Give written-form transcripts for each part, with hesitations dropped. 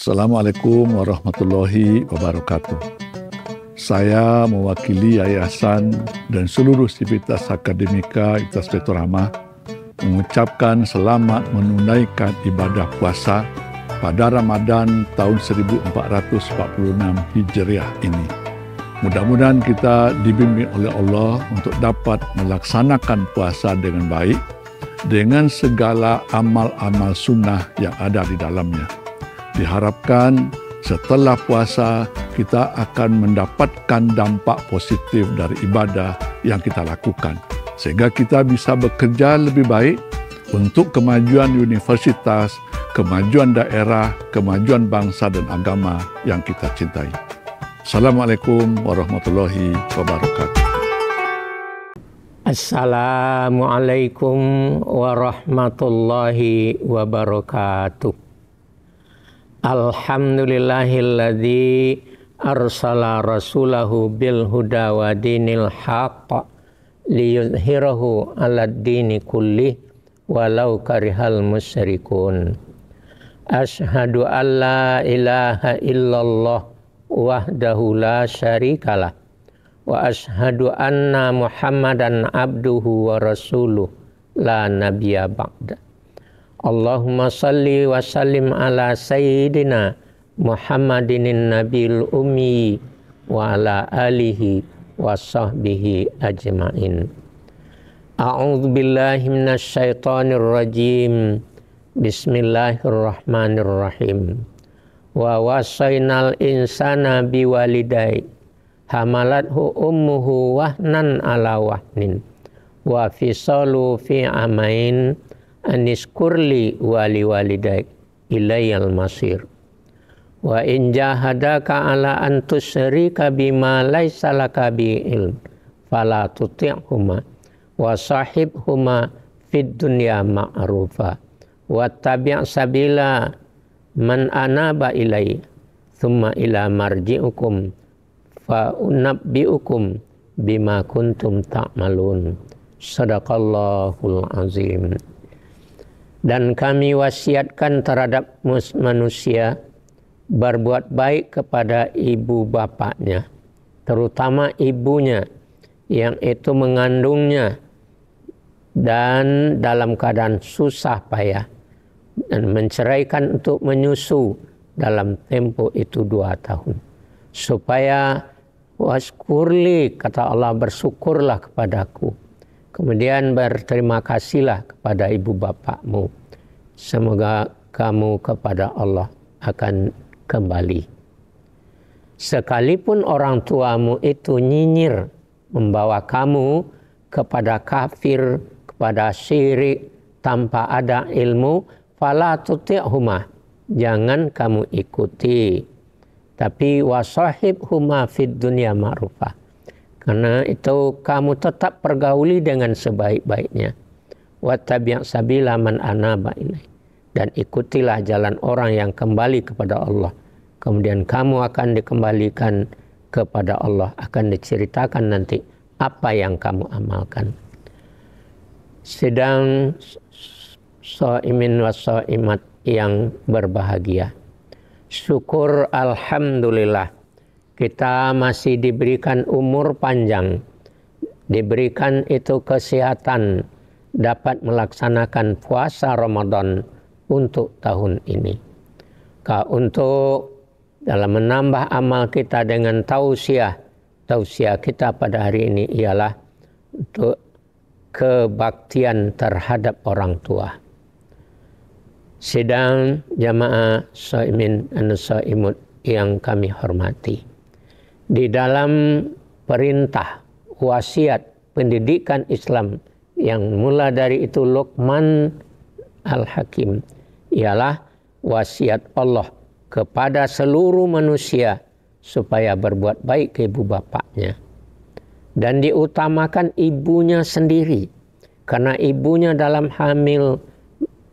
Assalamualaikum warahmatullahi wabarakatuh. Saya mewakili yayasan dan seluruh sivitas akademika Universitas Pelita Rahmah mengucapkan selamat menunaikan ibadah puasa pada Ramadan tahun 1446 Hijriah ini. Mudah-mudahan kita dibimbing oleh Allah untuk dapat melaksanakan puasa dengan baik dengan segala amal-amal sunnah yang ada di dalamnya. Diharapkan setelah puasa kita akan mendapatkan dampak positif dari ibadah yang kita lakukan, sehingga kita bisa bekerja lebih baik untuk kemajuan universitas, kemajuan daerah, kemajuan bangsa dan agama yang kita cintai. Assalamualaikum warahmatullahi wabarakatuh. Assalamualaikum warahmatullahi wabarakatuh. Alhamdulillahilladzi arsala rasulahu bil huda wa dinil haqq liyuzhirahu 'alad dini kullih walau karihal musyrikun. Asyhadu an la ilaha illallah wahdahu la syarikalah wa asyhadu anna Muhammadan abduhu wa rasuluh la nabiyya ba'da. Allahumma salli wa sallim ala sayyidina Muhammadinin nabil ummi wa ala alihi wa sahbihi ajma'in. A'udzu billahi minasy syaithanir rajim. Bismillahirrahmanirrahim. Wa wasainal insana biwalidayhi hamalathu ummuhu wahnan ala wahnin wa fisalu fi amain aniskurli wali walidayk ilayyal masir. Wa in jahadaka ala an tusyrika bima laisa laka bi ilm fala tuti'huma wa sahibhuma fid dunya ma'rufa wattabi' sabila man anaba ilayya thumma ila marji'ukum fa unabbi'ukum bima kuntum ta'malun. Sadaqallahul azim. Dan kami wasiatkan terhadap manusia berbuat baik kepada ibu bapaknya, terutama ibunya yang itu mengandungnya dan dalam keadaan susah payah, dan menceraikan untuk menyusu dalam tempo itu 2 tahun. Supaya waskurli, kata Allah, bersyukurlah kepadaku. Kemudian berterima kasihlah kepada ibu bapakmu. Semoga kamu kepada Allah akan kembali. Sekalipun orang tuamu itu nyinyir membawa kamu kepada kafir, kepada syirik tanpa ada ilmu, fala tuti'huma, jangan kamu ikuti. Tapi wasahibhuma fid dunya ma'rufa, karena itu kamu tetap pergauli dengan sebaik-baiknya. Wattabi' sabila man anaba ilaih, dan ikutilah jalan orang yang kembali kepada Allah. Kemudian kamu akan dikembalikan kepada Allah, akan diceritakan nanti apa yang kamu amalkan. Sedang shaimin wa shaimat yang berbahagia, syukur alhamdulillah kita masih diberikan umur panjang, diberikan itu kesehatan, dapat melaksanakan puasa Ramadan untuk tahun ini. Untuk dalam menambah amal kita dengan tausiah kita pada hari ini ialah untuk kebaktian terhadap orang tua. Sidang jamaah shaimin dan shaimut yang kami hormati, di dalam perintah wasiat pendidikan Islam yang mula dari itu Luqman Al-Hakim ialah wasiat Allah kepada seluruh manusia supaya berbuat baik ke ibu bapaknya, dan diutamakan ibunya sendiri, karena ibunya dalam hamil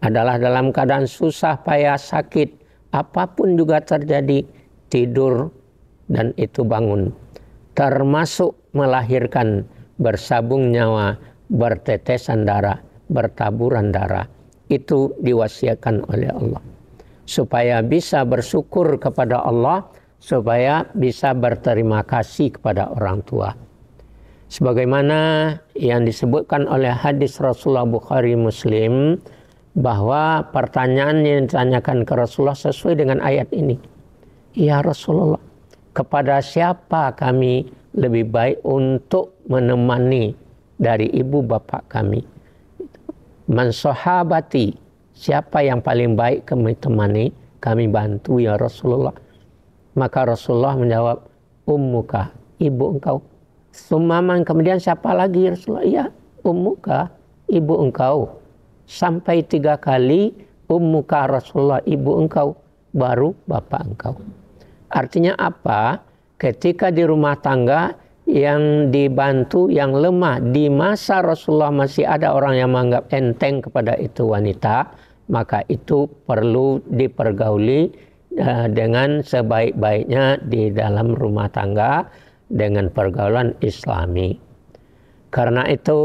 adalah dalam keadaan susah payah sakit, apapun juga terjadi, tidur dan itu bangun, termasuk melahirkan, bersabung nyawa, bertetesan darah, bertaburan darah, itu diwasiatkan oleh Allah. supaya bisa bersyukur kepada Allah, supaya bisa berterima kasih kepada orang tua. Sebagaimana yang disebutkan oleh hadis Rasulullah Bukhari Muslim, bahwa pertanyaan yang ditanyakan ke Rasulullah sesuai dengan ayat ini. Ya Rasulullah, kepada siapa kami lebih baik untuk menemani dari ibu bapak kami? Man sahabati, siapa yang paling baik kami temani, kami bantu ya Rasulullah. Maka Rasulullah menjawab, ummuka, ibu engkau. Sumaman, kemudian siapa lagi ya Rasulullah? Ya, ummuka, ibu engkau. Sampai 3 kali, ummuka Rasulullah, ibu engkau, baru bapak engkau. Artinya apa? Ketika di rumah tangga yang dibantu, yang lemah, di masa Rasulullah masih ada orang yang menganggap enteng kepada itu wanita, maka itu perlu dipergauli dengan sebaik-baiknya di dalam rumah tangga dengan pergaulan Islami. Karena itu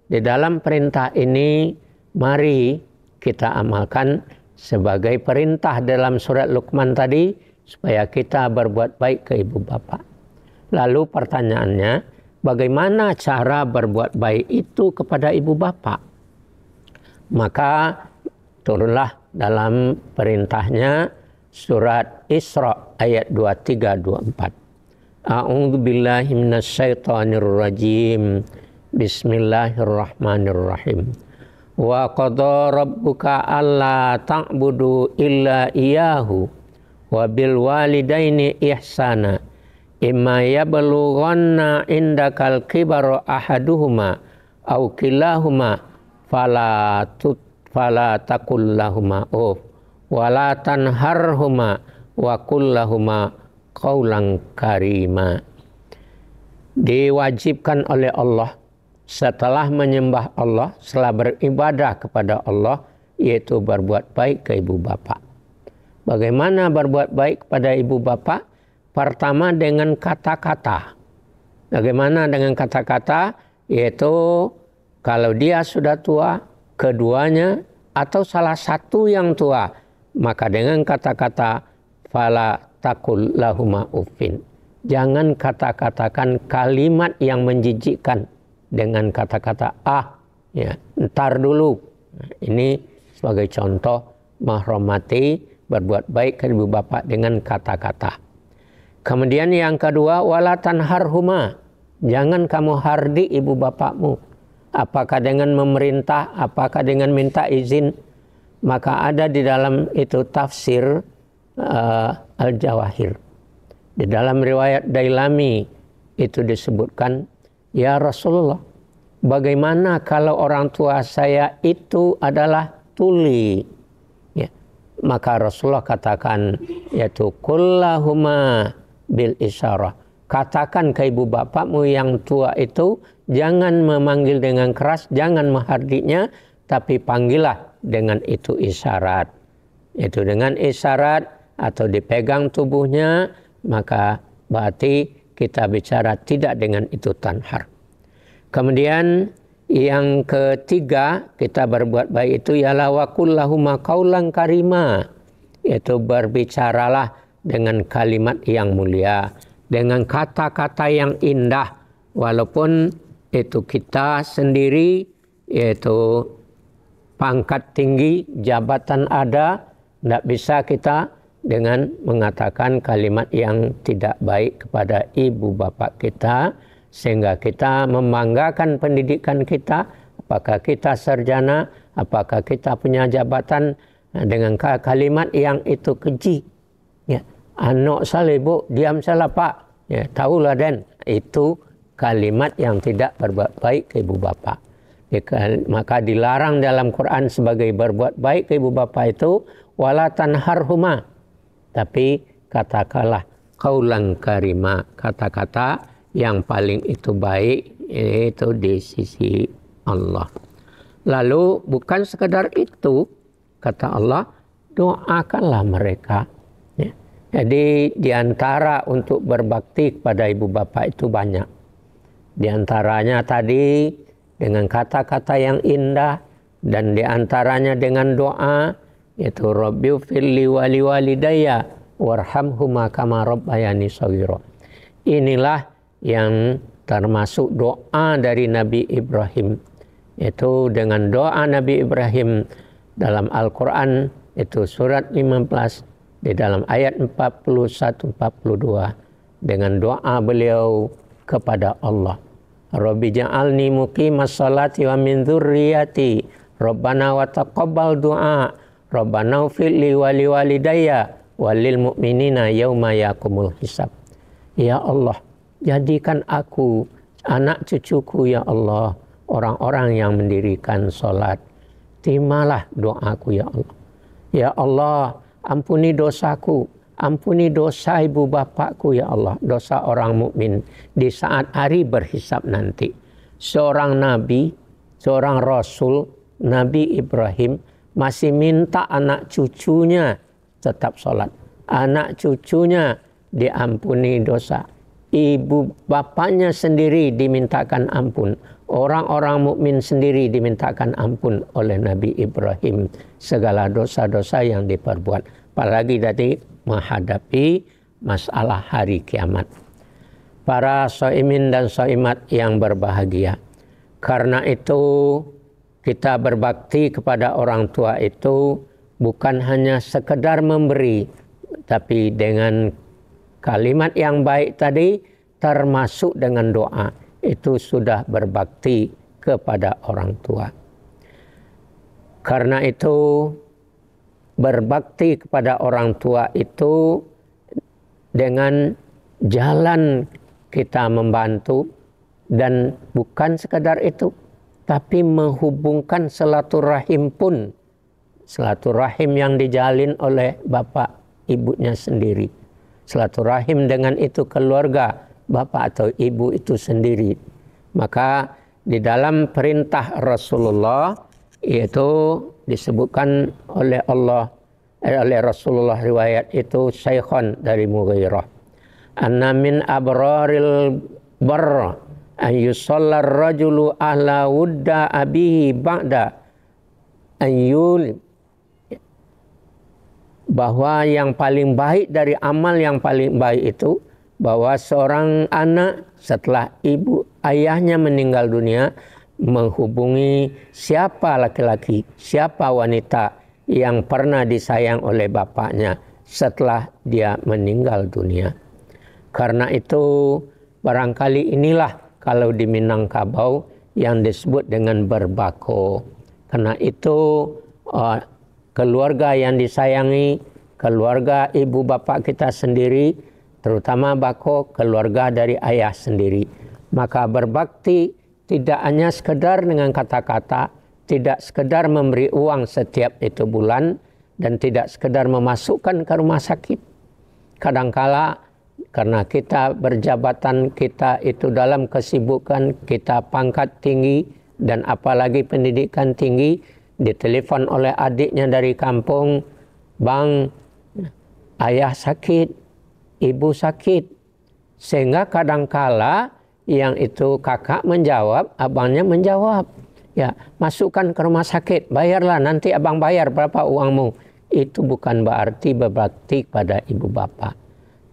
di dalam perintah ini mari kita amalkan sebagai perintah dalam surat Luqman tadi, supaya kita berbuat baik ke ibu bapak. Lalu pertanyaannya, bagaimana cara berbuat baik itu kepada ibu bapak? Maka turunlah dalam perintahnya surat Isra ayat 23-24. A'udzu billahi minasyaitonir rajim. Bismillahirrahmanirrahim. Wa qada rabbuka alla ta'budu illa iyyahu wa bil walidaini ihsana. Imma yablughanna indakal kibara ahaduhuma aw kilahuma fala taqul lahumā uff wa la tanharhuma wa qul lahumā qaulan karima. Diwajibkan oleh Allah setelah menyembah Allah, setelah beribadah kepada Allah, yaitu berbuat baik ke ibu bapak. Bagaimana berbuat baik kepada ibu bapak? Pertama dengan kata-kata. Bagaimana dengan kata-kata? Yaitu kalau dia sudah tua, keduanya atau salah satu yang tua, maka dengan kata-kata fala taqul lahumā uffin. Jangan kata-katakan kalimat yang menjijikkan dengan kata-kata ya, ntar dulu. Ini sebagai contoh menghormati, berbuat baik ke ibu bapak dengan kata-kata. Kemudian yang kedua, wala tanharhuma. Jangan kamu hardi ibu bapakmu. Apakah dengan memerintah, apakah dengan minta izin. Maka ada di dalam itu tafsir Al-Jawahir. Di dalam riwayat Dailami itu disebutkan, ya Rasulullah, bagaimana kalau orang tua saya itu adalah tuli? Ya. Maka Rasulullah katakan, yaitu kullahuma bil isyarah. Katakan ke ibu bapakmu yang tua itu, jangan memanggil dengan keras, jangan menghardinya, tapi panggillah dengan itu isyarat. Itu dengan isyarat atau dipegang tubuhnya, maka berarti kita bicara tidak dengan itu tanhar. Kemudian yang ketiga, kita berbuat baik itu ialah wa qul lahumā qaulan karima. Yaitu berbicaralah dengan kalimat yang mulia, dengan kata-kata yang indah, walaupun itu kita sendiri, yaitu pangkat tinggi, jabatan ada, tidak bisa kita dengan mengatakan kalimat yang tidak baik kepada ibu bapak kita, sehingga kita membanggakan pendidikan kita, apakah kita sarjana, apakah kita punya jabatan, dengan kalimat yang itu keji. Ya. Anak salah ibu, diam salah pak. Ya, tahulah dan itu kalimat yang tidak berbuat baik ke ibu bapak. Ya, maka dilarang dalam Quran sebagai berbuat baik ke ibu bapak itu wala tanharhuma. Tapi katakanlah qaulan karima, kata-kata yang paling itu baik itu di sisi Allah. Lalu bukan sekedar itu, kata Allah, doakanlah mereka. Ya. Jadi diantara untuk berbakti kepada ibu bapak itu banyak. Diantaranya tadi dengan kata-kata yang indah, dan diantaranya dengan doa, yaitu Rabbighfirli wa liwalidayya warhamhuma kama rabbayani shaghira. Inilah yang termasuk doa dari Nabi Ibrahim. Itu dengan doa Nabi Ibrahim dalam Al-Quran, itu surat 15 di dalam ayat 41-42, dengan doa beliau kepada Allah, Rabbi ja'alni muqimas salati wa min dzurriyyati Rabbana wa taqabbal du'a Rabbana ighfirli wa liwalidayya walil mu'minina yauma yaqumul hisab. Ya Allah, jadikan aku, anak cucuku ya Allah, orang-orang yang mendirikan sholat. Terimalah doaku ya Allah. Ya Allah, ampuni dosaku, ampuni dosa ibu bapakku ya Allah, dosa orang mukmin di saat hari berhisab nanti. Seorang nabi, seorang rasul, Nabi Ibrahim masih minta anak cucunya tetap sholat. Anak cucunya diampuni dosa. Ibu bapaknya sendiri dimintakan ampun. Orang-orang mukmin sendiri dimintakan ampun oleh Nabi Ibrahim segala dosa-dosa yang diperbuat. Apalagi tadi menghadapi masalah hari kiamat. Para shaimin dan shaimat yang berbahagia. Karena itu kita berbakti kepada orang tua itu bukan hanya sekedar memberi, tapi dengan kalimat yang baik tadi termasuk dengan doa, itu sudah berbakti kepada orang tua. Karena itu berbakti kepada orang tua itu dengan jalan kita membantu, dan bukan sekadar itu, tapi menghubungkan silaturahim pun, silaturahim yang dijalin oleh bapak ibunya sendiri. Silaturahim dengan itu keluarga bapak atau ibu itu sendiri. Maka di dalam perintah Rasulullah yaitu disebutkan oleh Allah, oleh Rasulullah, riwayat itu Syekhon dari Mughirah, anna min abraril barra an yusallar rajulu ahla wudda abihi ba'da an yul, bahwa yang paling baik dari amal yang paling baik itu bahwa seorang anak setelah ibu ayahnya meninggal dunia menghubungi siapa laki-laki, siapa wanita yang pernah disayang oleh bapaknya setelah dia meninggal dunia. Karena itu barangkali inilah kalau di Minangkabau yang disebut dengan berbako. Karena itu keluarga yang disayangi, keluarga ibu bapak kita sendiri, terutama bako keluarga dari ayah sendiri. Maka berbakti tidak hanya sekedar dengan kata-kata, tidak sekedar memberi uang setiap itu bulan, dan tidak sekedar memasukkan ke rumah sakit. Kadangkala karena kita berjabatan, kita itu dalam kesibukan, kita pangkat tinggi dan apalagi pendidikan tinggi, ditelepon oleh adiknya dari kampung, "Bang, ayah sakit, ibu sakit." Sehingga kadangkala yang itu kakak menjawab, abangnya menjawab, "Ya, masukkan ke rumah sakit, bayarlah, nanti abang bayar berapa uangmu." Itu bukan berarti berbakti pada ibu bapak.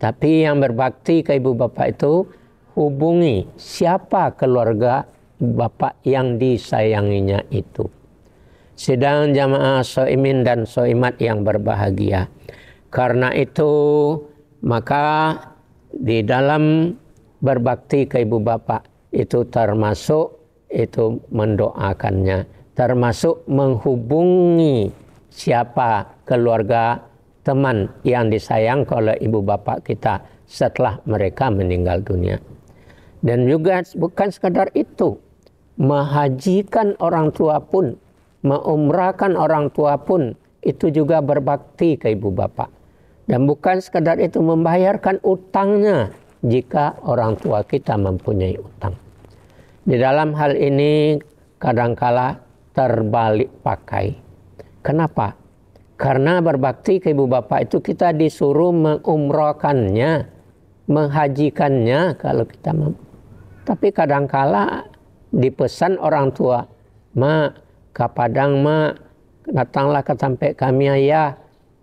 Tapi yang berbakti ke ibu bapak itu hubungi siapa keluarga bapak yang disayanginya itu. Sedang jamaah shaimin dan shaimat yang berbahagia. Karena itu maka di dalam berbakti ke ibu bapak itu termasuk itu mendoakannya, termasuk menghubungi siapa keluarga teman yang disayang oleh ibu bapak kita setelah mereka meninggal dunia. Dan juga bukan sekadar itu, menghajikan orang tua pun, mengumrahkan orang tua pun itu juga berbakti ke ibu bapak. Dan bukan sekadar itu, membayarkan utangnya jika orang tua kita mempunyai utang. Di dalam hal ini kadangkala terbalik pakai. Kenapa? Karena berbakti ke ibu bapak itu kita disuruh mengumrahkannya, menghajikannya kalau kita mampu. Tapi kadangkala dipesan orang tua, "Ma, ke Padang, Ma, datanglah ke tempat kami ayah,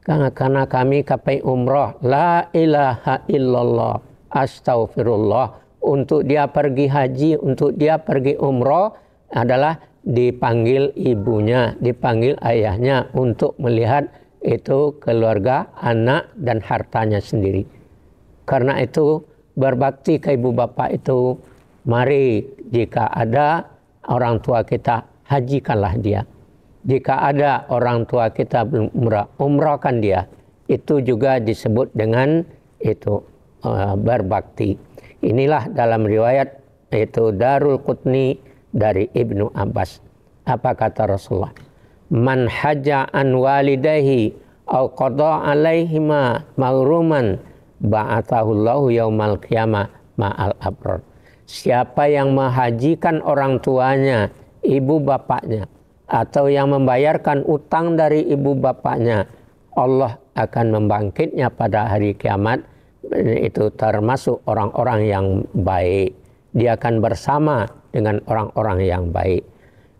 karena kami kapai umrah. La ilaha illallah, astaghfirullah. Untuk dia pergi haji, untuk dia pergi umrah adalah dipanggil ibunya, dipanggil ayahnya untuk melihat itu keluarga, anak dan hartanya sendiri. Karena itu berbakti ke ibu bapa itu, mari jika ada orang tua kita, hajikanlah dia. Jika ada orang tua kita belum umrah, umrahkan dia. Itu juga disebut dengan itu berbakti. Inilah dalam riwayat itu Darul Qutni dari Ibnu Abbas. Apa kata Rasulullah? Man haja an walidayhi au qada alaihima maghruman ba'athahullahu yaumal qiyamah ma'al abrar. Siapa yang menghajikan orang tuanya, ibu bapaknya, atau yang membayarkan utang dari ibu bapaknya, Allah akan membangkitnya pada hari kiamat. Itu termasuk orang-orang yang baik. Dia akan bersama dengan orang-orang yang baik.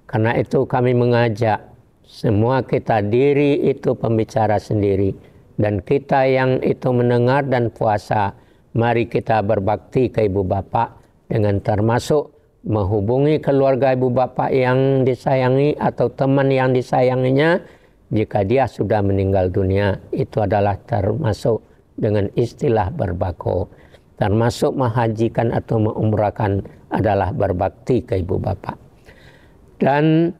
Karena itu kami mengajak semua kita, diri itu pembicara sendiri, dan kita yang itu mendengar dan puasa, mari kita berbakti ke ibu bapa dengan termasuk menghubungi keluarga ibu bapa yang disayangi atau teman yang disayanginya jika dia sudah meninggal dunia. Itu adalah termasuk dengan istilah berbako. Termasuk menghajikan atau mengumrahkan adalah berbakti ke ibu bapa. Dan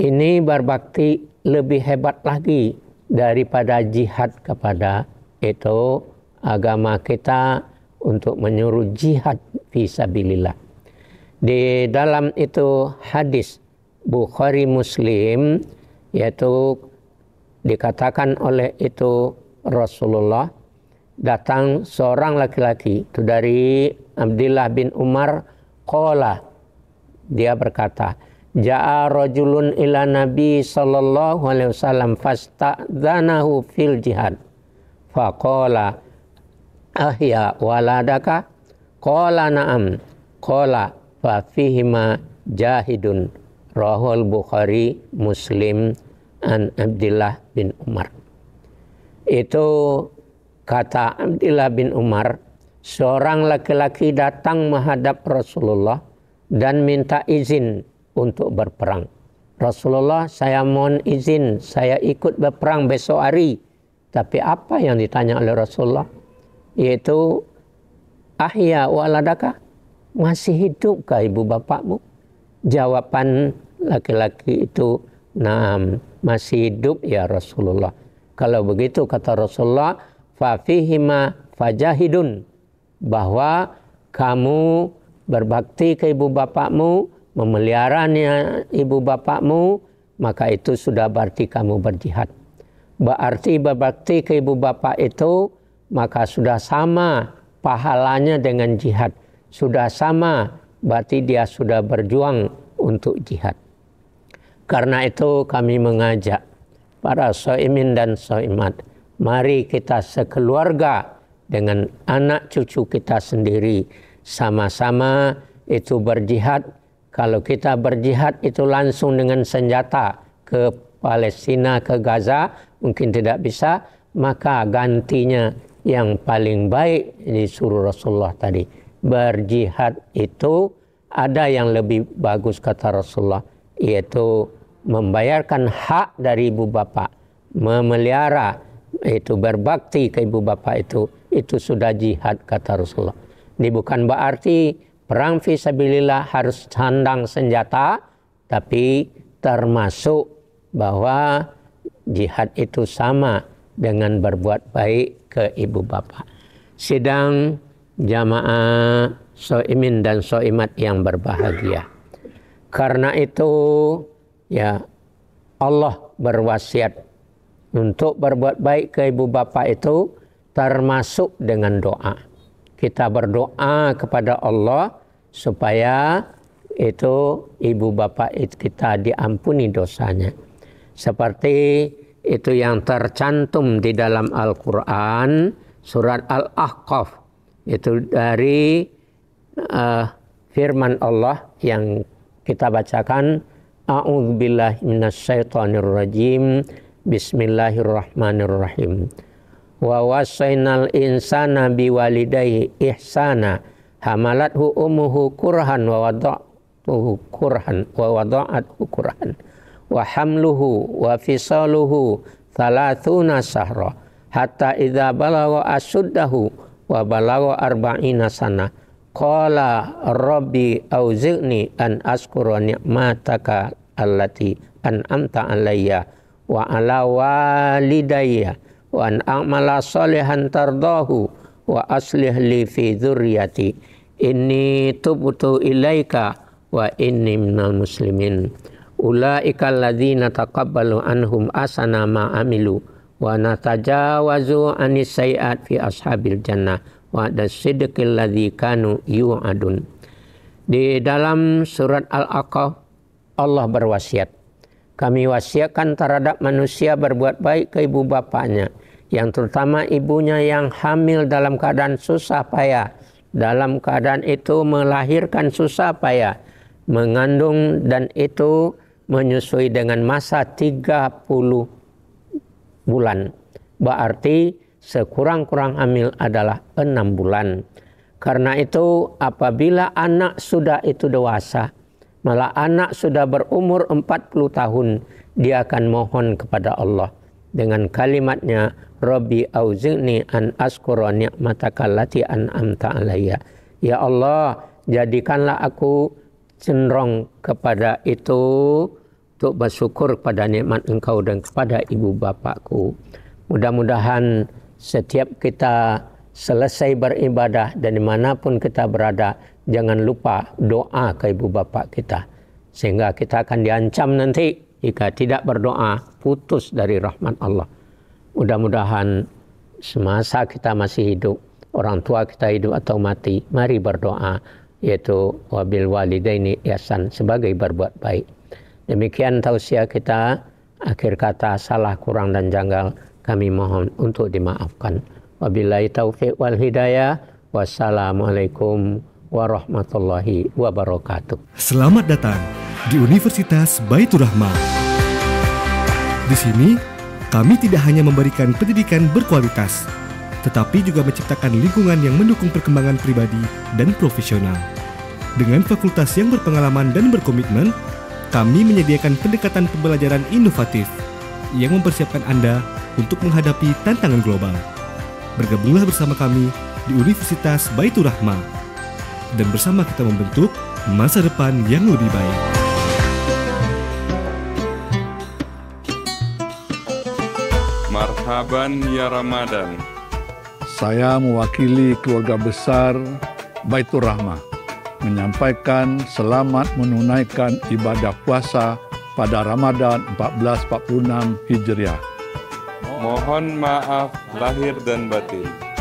ini berbakti lebih hebat lagi daripada jihad kepada itu agama kita untuk menyuruh jihad fisabilillah. Di dalam itu hadis Bukhari Muslim, yaitu dikatakan oleh itu Rasulullah, datang seorang laki-laki itu dari Abdullah bin Umar, qala, dia berkata, ja'a rajulun ila Nabi sallallahu alaihi wasallam fasta'dzanahu fil jihad faqala ahya waladaka qala na'am qala fa fihima jahidun, rahul Bukhari Muslim an Abdullah bin Umar. Itu kata Abdullah bin Umar, seorang laki-laki datang menghadap Rasulullah dan minta izin untuk berperang. Rasulullah, saya mohon izin, saya ikut berperang besok hari. Tapi apa yang ditanya oleh Rasulullah? Yaitu, ahya waladaka, masih hidupkah ibu bapakmu? Jawaban laki-laki itu, naam, masih hidup ya Rasulullah. Kalau begitu kata Rasulullah, fafihima fajahidun, bahwa kamu berbakti ke ibu bapakmu, memeliharanya ibu bapakmu, maka itu sudah berarti kamu berjihad. Berarti berbakti ke ibu bapak itu, maka sudah sama pahalanya dengan jihad. Sudah sama, berarti dia sudah berjuang untuk jihad. Karena itu kami mengajak para shaimin dan shaimat, mari kita sekeluarga dengan anak cucu kita sendiri sama-sama itu berjihad. Kalau kita berjihad itu langsung dengan senjata ke Palestina, ke Gaza, mungkin tidak bisa, maka gantinya yang paling baik disuruh Rasulullah tadi. Berjihad itu ada yang lebih bagus kata Rasulullah, yaitu membayarkan hak dari ibu bapa, memelihara, itu berbakti ke ibu bapa itu sudah jihad kata Rasulullah. Ini bukan berarti perang fisabilillah harus sandang senjata, tapi termasuk bahwa jihad itu sama dengan berbuat baik ke ibu bapa. Sidang jamaah shaimin dan shaimat yang berbahagia. Karena itu ya Allah berwasiat untuk berbuat baik ke ibu bapa itu termasuk dengan doa. Kita berdoa kepada Allah supaya itu ibu bapa kita diampuni dosanya. Seperti itu yang tercantum di dalam Al-Quran surat Al-Ahqaf, itu dari firman Allah yang kita bacakan, A'udzubillahi minasyaitonirrajim. Bismillahirrahmanirrahim. Wa wasainal insana biwalidayhi ihsana hamalathu ummuhu kurhan wa wada'atuhu kurhan wa wada'athu kurhan wa hamluhu wa fisaluhu 30 sahra hatta idza balagha asuddahu wa balagha 40 sana qala rabbi auzi'ni an askura ni'mataka allati an'amta alayya wa ala walidayya wa an a'mala salihan tardahu wa aslih li fi dzurriyyati inni tubtu ilaika wa inni minal muslimin. Ulaika alladzina taqabbalu anhum asana ma amilu wa natajawazu anis sayiat fi ashabil jannah wa dasidqil ladzi kanu yu'adun. Di dalam surat Al-Aqaf Allah berwasiat, kami wasiatkan terhadap manusia berbuat baik ke ibu bapaknya, yang terutama ibunya yang hamil dalam keadaan susah payah, dalam keadaan itu melahirkan susah payah, mengandung dan itu menyusui dengan masa 30 bulan. Berarti sekurang-kurang hamil adalah 6 bulan. Karena itu apabila anak sudah itu dewasa, malah anak sudah berumur 40 tahun, dia akan mohon kepada Allah dengan kalimatnya, Rabbi auzi'ni an askura ni'mataka allati an'amta alayya. Ya Allah, jadikanlah aku cenderung kepada itu untuk bersyukur kepada nikmat Engkau dan kepada ibu bapakku. Mudah-mudahan setiap kita selesai beribadah dan dimanapun kita berada, jangan lupa doa ke ibu bapak kita. Sehingga kita akan diancam nanti jika tidak berdoa, putus dari rahmat Allah. Mudah-mudahan semasa kita masih hidup, orang tua kita hidup atau mati, mari berdoa, yaitu wabil walidaini ihsan, sebagai berbuat baik. Demikian tausiah kita. Akhir kata salah, kurang dan janggal kami mohon untuk dimaafkan. Wabillahi taufiq wal hidayah. Wassalamualaikum warahmatullahi wabarakatuh. Selamat datang di Universitas Baitur Rahmah. Di sini kami tidak hanya memberikan pendidikan berkualitas, tetapi juga menciptakan lingkungan yang mendukung perkembangan pribadi dan profesional. Dengan fakultas yang berpengalaman dan berkomitmen, kami menyediakan pendekatan pembelajaran inovatif yang mempersiapkan Anda untuk menghadapi tantangan global. Bergabunglah bersama kami di Universitas Baitur Rahmah, dan bersama kita membentuk masa depan yang lebih baik. Marhaban ya Ramadan. Saya mewakili keluarga besar Baitur Rahmah menyampaikan selamat menunaikan ibadah puasa pada Ramadan 1446 Hijriah. Mohon maaf lahir dan batin.